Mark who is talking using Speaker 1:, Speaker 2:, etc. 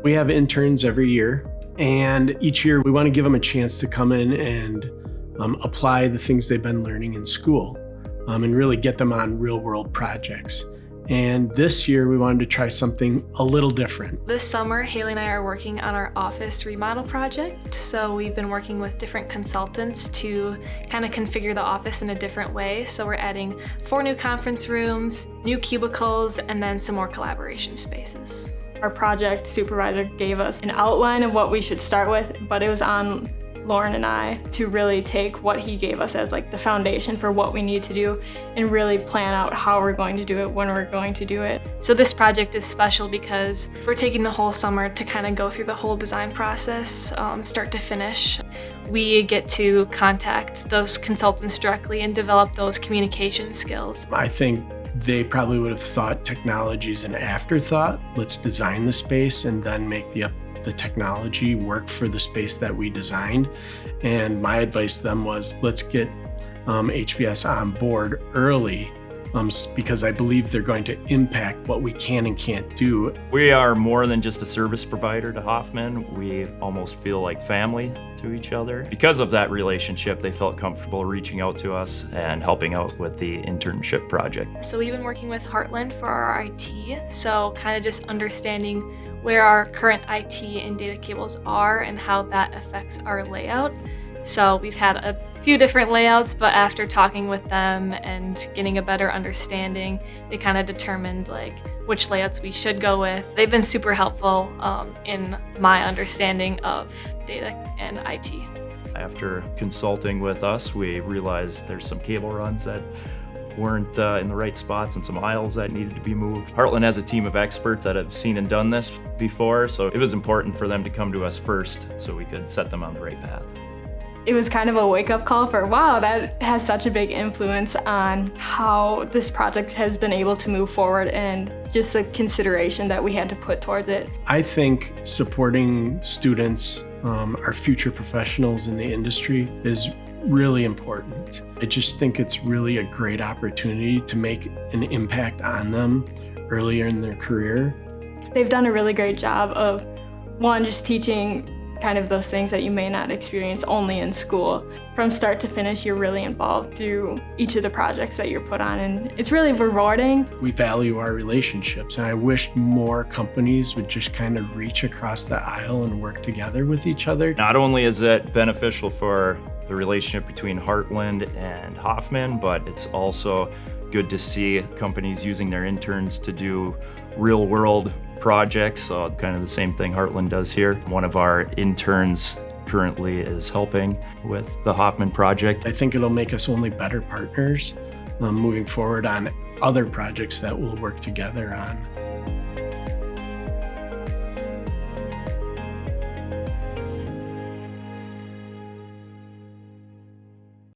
Speaker 1: We have interns every year, and each year we want to give them a chance to come in and apply the things they've been learning in school and really get them on real world projects. And this year we wanted to try something a little different.
Speaker 2: This summer, Haley and I are working on our office remodel project. So we've been working with different consultants to kind of configure the office in a different way. So we're adding 4 new conference rooms, new cubicles, and then some more collaboration spaces.
Speaker 3: Our project supervisor gave us an outline of what we should start with, but it was on Lauren and I to really take what he gave us as like the foundation for what we need to do and really plan out how we're going to do it, when we're going to do it.
Speaker 2: So this project is special because we're taking the whole summer to kind of go through the whole design process, start to finish. We get to contact those consultants directly and develop those communication skills.
Speaker 1: I think they probably would have thought technology is an afterthought. Let's design the space and then make the technology work for the space that we designed. And my advice to them was, let's get HBS on board early because I believe they're going to impact what we can and can't do.
Speaker 4: We are more than just a service provider to Hoffman. We almost feel like family to each other. Because of that relationship, they felt comfortable reaching out to us and helping out with the internship project.
Speaker 2: So we've been working with Heartland for our IT, so kind of just understanding where our current IT and data cables are and how that affects our layout. So we've had a few different layouts, but after talking with them and getting a better understanding, they kind of determined like which layouts we should go with. They've been super helpful in my understanding of data and IT.
Speaker 4: After consulting with us, we realized there's some cable runs that weren't in the right spots and some aisles that needed to be moved. Heartland has a team of experts that have seen and done this before, so it was important for them to come to us first so we could set them on the right path.
Speaker 3: It was kind of a wake-up call for, wow, that has such a big influence on how this project has been able to move forward and just the consideration that we had to put towards it.
Speaker 1: I think supporting students, our future professionals in the industry, is really important. I just think it's really a great opportunity to make an impact on them earlier in their career.
Speaker 3: They've done a really great job of, one, just teaching kind of those things that you may not experience only in school. From start to finish, you're really involved through each of the projects that you're put on, and it's really rewarding.
Speaker 1: We value our relationships, and I wish more companies would just kind of reach across the aisle and work together with each other.
Speaker 4: Not only is it beneficial for the relationship between Heartland and Hoffman, but it's also good to see companies using their interns to do real world projects, so kind of the same thing Heartland does here. One of our interns currently is helping with the Hoffman project.
Speaker 1: I think it'll make us only better partners moving forward on other projects that we'll work together on.